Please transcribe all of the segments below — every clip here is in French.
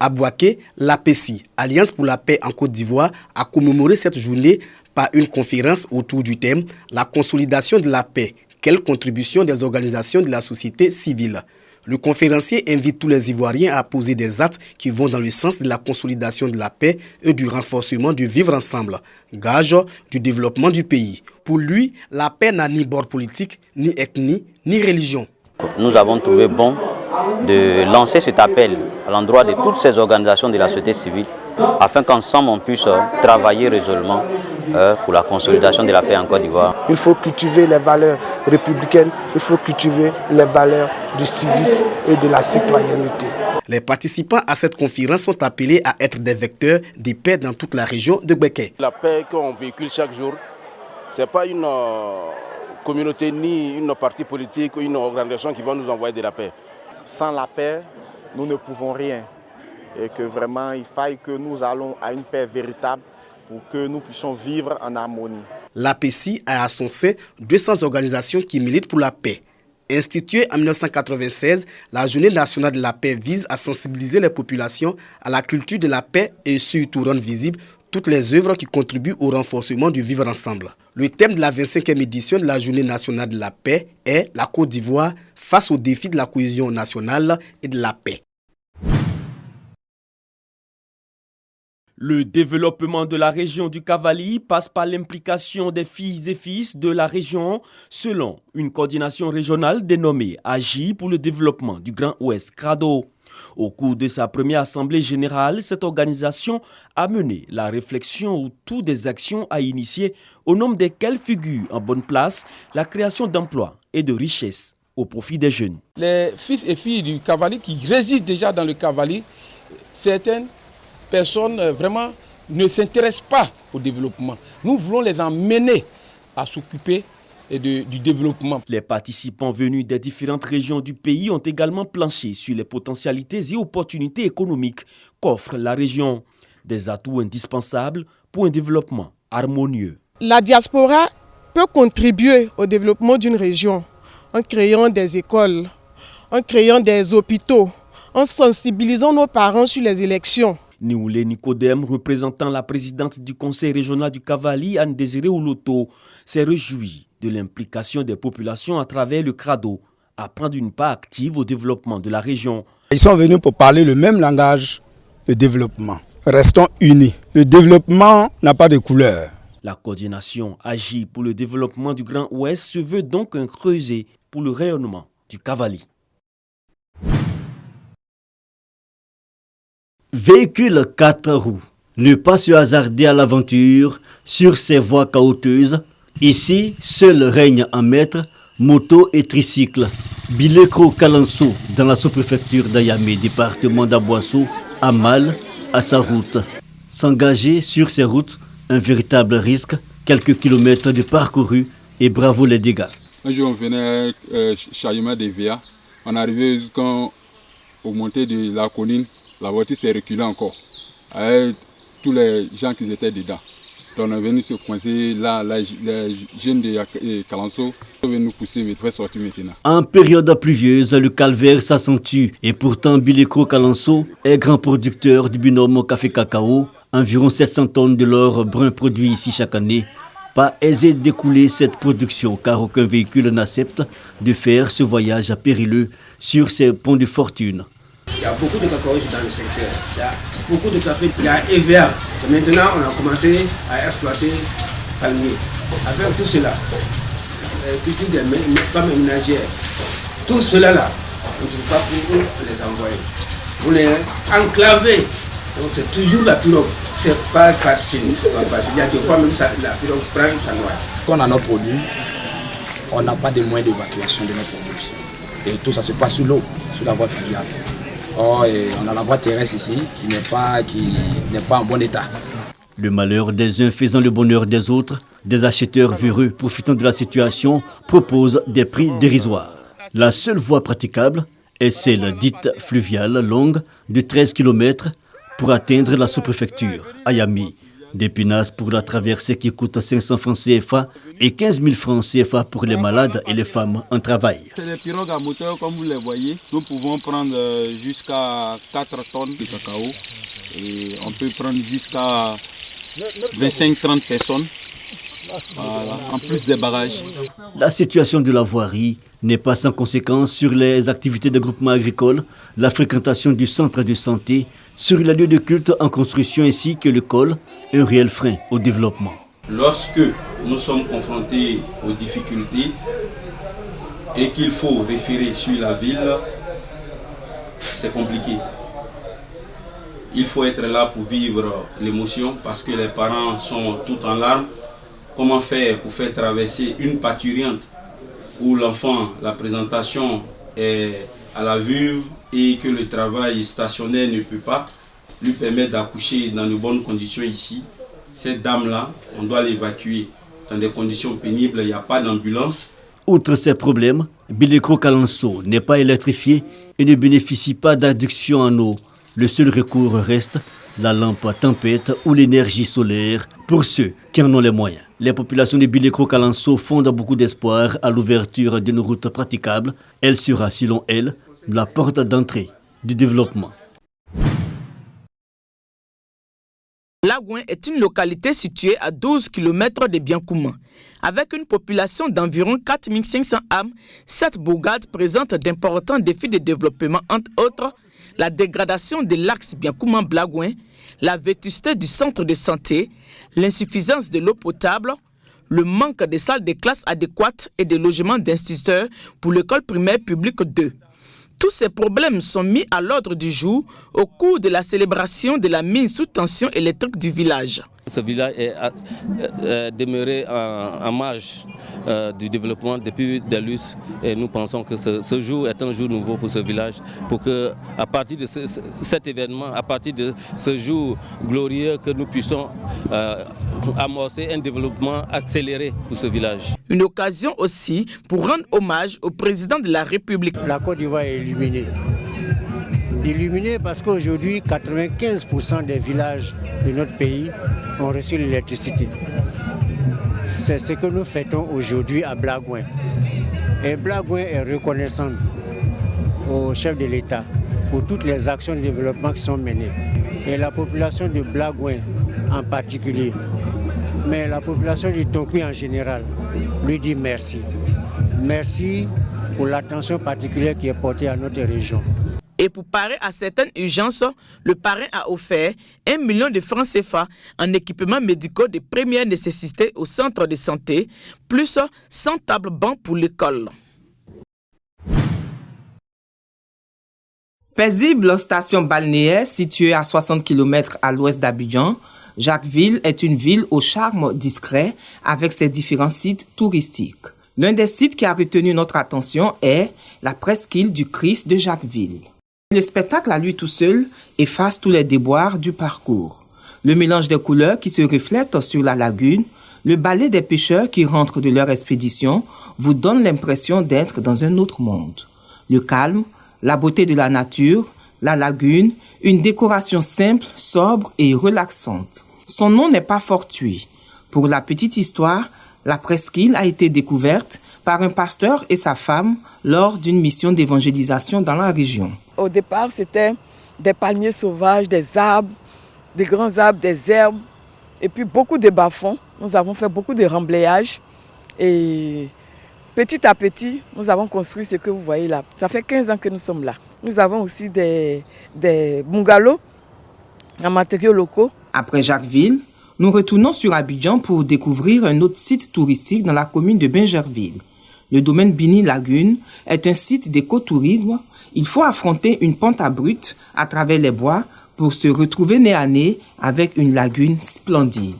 À Bouaké, l'APECI, Alliance pour la paix en Côte d'Ivoire, a commémoré cette journée par une conférence autour du thème « La consolidation de la paix, quelle contribution des organisations de la société civile ». Le conférencier invite tous les Ivoiriens à poser des actes qui vont dans le sens de la consolidation de la paix et du renforcement du vivre ensemble, gage du développement du pays. Pour lui, la paix n'a ni bord politique, ni ethnie, ni religion. Nous avons trouvé bon de lancer cet appel à l'endroit de toutes ces organisations de la société civile afin qu'ensemble on puisse travailler résolument pour la consolidation de la paix en Côte d'Ivoire. Il faut cultiver les valeurs républicaines, il faut cultiver les valeurs du civisme et de la citoyenneté. Les participants à cette conférence sont appelés à être des vecteurs de paix dans toute la région de Bouaké. La paix qu'on véhicule chaque jour, ce n'est pas une communauté ni une parti politique ou une organisation qui va nous envoyer de la paix. Sans la paix, nous ne pouvons rien. Et que vraiment, il faille que nous allons à une paix véritable pour que nous puissions vivre en harmonie. L'APECI a à son sein 200 organisations qui militent pour la paix. Instituée en 1996, la Journée nationale de la paix vise à sensibiliser les populations à la culture de la paix et surtout rendre visibles toutes les œuvres qui contribuent au renforcement du vivre ensemble. Le thème de la 25e édition de la Journée nationale de la paix est la Côte d'Ivoire face aux défis de la cohésion nationale et de la paix. Le développement de la région du Cavally passe par l'implication des filles et fils de la région selon une coordination régionale dénommée AGI pour le développement du Grand Ouest CRADO. Au cours de sa première assemblée générale, cette organisation a mené la réflexion autour des actions à initier au nombre desquelles figure en bonne place la création d'emplois et de richesses au profit des jeunes. Les fils et filles du Cavally qui résident déjà dans le Cavally, certaines personnes vraiment ne s'intéressent pas au développement. Nous voulons les emmener à s'occuper du développement. Les participants venus des différentes régions du pays ont également planché sur les potentialités et opportunités économiques qu'offre la région. Des atouts indispensables pour un développement harmonieux. La diaspora peut contribuer au développement d'une région en créant des écoles, en créant des hôpitaux, en sensibilisant nos parents sur les élections. Nioulé Nicodème, représentant la présidente du conseil régional du Cavally, Anne-Désirée Ouloto, s'est réjoui de l'implication des populations à travers le CRADO à prendre une part active au développement de la région. Ils sont venus pour parler le même langage, le développement. Restons unis. Le développement n'a pas de couleur. La coordination agit pour le développement du Grand Ouest se veut donc un creuset pour le rayonnement du Cavally. Véhicule 4 roues, ne pas se hasarder à l'aventure sur ces voies caouteuses. Ici, seul règne en maître, moto et tricycle. Bilekro Kalanso, dans la sous-préfecture d'Ayamé, département d'Aboissou, a mal à sa route. S'engager sur ces routes, un véritable risque, quelques kilomètres de parcouru et bravo les dégâts. Un jour on venait chargement des VA, on arrivait jusqu'au montée de la colline. La voiture s'est reculée encore, avec tous les gens qui étaient dedans. Donc on est venu se coincer là, les jeunes de Kalanso sont venus nous pousser, mais très sortir maintenant. En période pluvieuse, le calvaire s'accentue et pourtant Bilekro Kalanso est grand producteur du binôme café-cacao. Environ 700 tonnes de l'or brun produit ici chaque année. Pas aisé d'écouler cette production car aucun véhicule n'accepte de faire ce voyage périlleux sur ces ponts de fortune. Il y a beaucoup de cacao dans le secteur, il y a beaucoup de café, il y a EVA. C'est maintenant on a commencé à exploiter palmier. Avec tout cela, culture des femmes ménagères, tout cela là, on ne trouve pas pour les envoyer. On est enclavé, donc c'est toujours la pirogue. C'est pas facile, c'est pas facile. Il y a des fois même ça, la pirogue prend sa noix. Quand on a nos produits, on n'a pas de moyens d'évacuation de nos produits. Et tout ça se passe sous l'eau, sous la voie fluviale. Oh, et on a la voie terrestre ici qui n'est pas en bon état. Le malheur des uns faisant le bonheur des autres, des acheteurs véreux profitant de la situation proposent des prix dérisoires. La seule voie praticable est celle dite fluviale longue de 13 km pour atteindre la sous-préfecture, Ayami, Des pinasses pour la traversée qui coûte 500 francs CFA et 15 000 francs CFA pour les malades et les femmes en travail. C'est des pirogues à moteur comme vous les voyez. Nous pouvons prendre jusqu'à 4 tonnes de cacao et on peut prendre jusqu'à 25-30 personnes. Voilà, en plus des barrages. La situation de la voirie n'est pas sans conséquence sur les activités de groupement agricole, la fréquentation du centre de santé, sur les lieux de culte en construction ainsi que l'école, un réel frein au développement. Lorsque nous sommes confrontés aux difficultés et qu'il faut référer sur la ville, c'est compliqué. Il faut être là pour vivre l'émotion parce que les parents sont tout en larmes. Comment faire pour faire traverser une parturiente où l'enfant, la présentation est à la vulve et que le travail stationnaire ne peut pas lui permettre d'accoucher dans de bonnes conditions ici. Cette dame-là, on doit l'évacuer dans des conditions pénibles, il n'y a pas d'ambulance. Outre ces problèmes, Bileko-Kalanso n'est pas électrifié et ne bénéficie pas d'adduction en eau. Le seul recours reste la lampe à tempête ou l'énergie solaire pour ceux qui en ont les moyens. Les populations de Bileko-Kalanso fondent beaucoup d'espoir à l'ouverture d'une route praticable. Elle sera, selon elles, la porte d'entrée du développement. Blagouin est une localité située à 12 km de Biankouma. Avec une population d'environ 4500 âmes, cette bourgade présente d'importants défis de développement, entre autres la dégradation de l'axe Biankouma-Blagouin, la vétusté du centre de santé, l'insuffisance de l'eau potable, le manque de salles de classe adéquates et de logements d'instituteurs pour l'école primaire publique 2. Tous ces problèmes sont mis à l'ordre du jour au cours de la célébration de la mise sous tension électrique du village. Ce village est demeuré en marge du développement depuis Delus et nous pensons que ce jour est un jour nouveau pour ce village pour que, à partir de cet événement, à partir de ce jour glorieux, que nous puissions amorcer un développement accéléré pour ce village. Une occasion aussi pour rendre hommage au président de la République. La Côte d'Ivoire est illuminée. Illuminée parce qu'aujourd'hui, 95% des villages de notre pays ont reçu l'électricité. C'est ce que nous fêtons aujourd'hui à Blagouin. Et Blagouin est reconnaissant au chef de l'État pour toutes les actions de développement qui sont menées. Et la population de Blagouin en particulier, mais la population du Tonkoui en général, lui dit merci. Merci pour l'attention particulière qui est portée à notre région. Et pour parer à certaines urgences, le parrain a offert 1 million de francs CFA en équipements médicaux de première nécessité au centre de santé, plus 100 tables bancs pour l'école. Paisible station balnéaire située à 60 km à l'ouest d'Abidjan, Jacquesville est une ville au charme discret avec ses différents sites touristiques. L'un des sites qui a retenu notre attention est la presqu'île du Christ de Jacquesville. Le spectacle à lui tout seul efface tous les déboires du parcours. Le mélange des couleurs qui se reflètent sur la lagune, le balai des pêcheurs qui rentrent de leur expédition vous donne l'impression d'être dans un autre monde. Le calme, la beauté de la nature, la lagune, une décoration simple, sobre et relaxante. Son nom n'est pas fortuit. Pour la petite histoire, la presqu'île a été découverte par un pasteur et sa femme lors d'une mission d'évangélisation dans la région. Au départ, c'était des palmiers sauvages, des arbres, des grands arbres, des herbes, et puis beaucoup de bas-fonds. Nous avons fait beaucoup de remblayages et petit à petit, nous avons construit ce que vous voyez là. Ça fait 15 ans que nous sommes là. Nous avons aussi des bungalows en matériaux locaux. Après Jacquesville, nous retournons sur Abidjan pour découvrir un autre site touristique dans la commune de Bingerville. Le domaine Bini Lagune est un site d'écotourisme. Il faut affronter une pente abrupte à travers les bois pour se retrouver nez à nez avec une lagune splendide.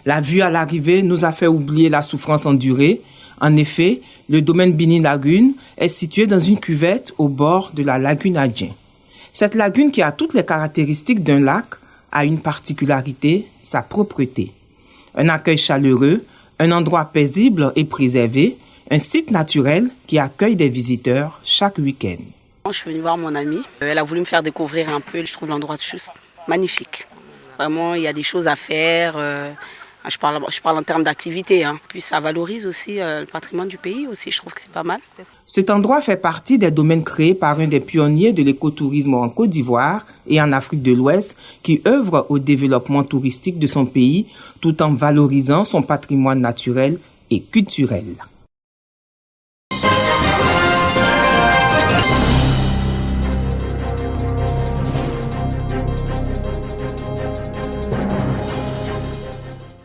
La vue à l'arrivée nous a fait oublier la souffrance endurée. En effet, le domaine Bini Lagune est situé dans une cuvette au bord de la lagune Adjien. Cette lagune qui a toutes les caractéristiques d'un lac a une particularité, sa propreté. Un accueil chaleureux, un endroit paisible et préservé, un site naturel qui accueille des visiteurs chaque week-end. Je suis venue voir mon amie. Elle a voulu me faire découvrir un peu. Je trouve l'endroit juste magnifique. Vraiment, il y a des choses à faire. Je parle en termes d'activité. Puis ça valorise aussi le patrimoine du pays aussi. Je trouve que c'est pas mal. Cet endroit fait partie des domaines créés par un des pionniers de l'écotourisme en Côte d'Ivoire et en Afrique de l'Ouest qui œuvre au développement touristique de son pays tout en valorisant son patrimoine naturel et culturel.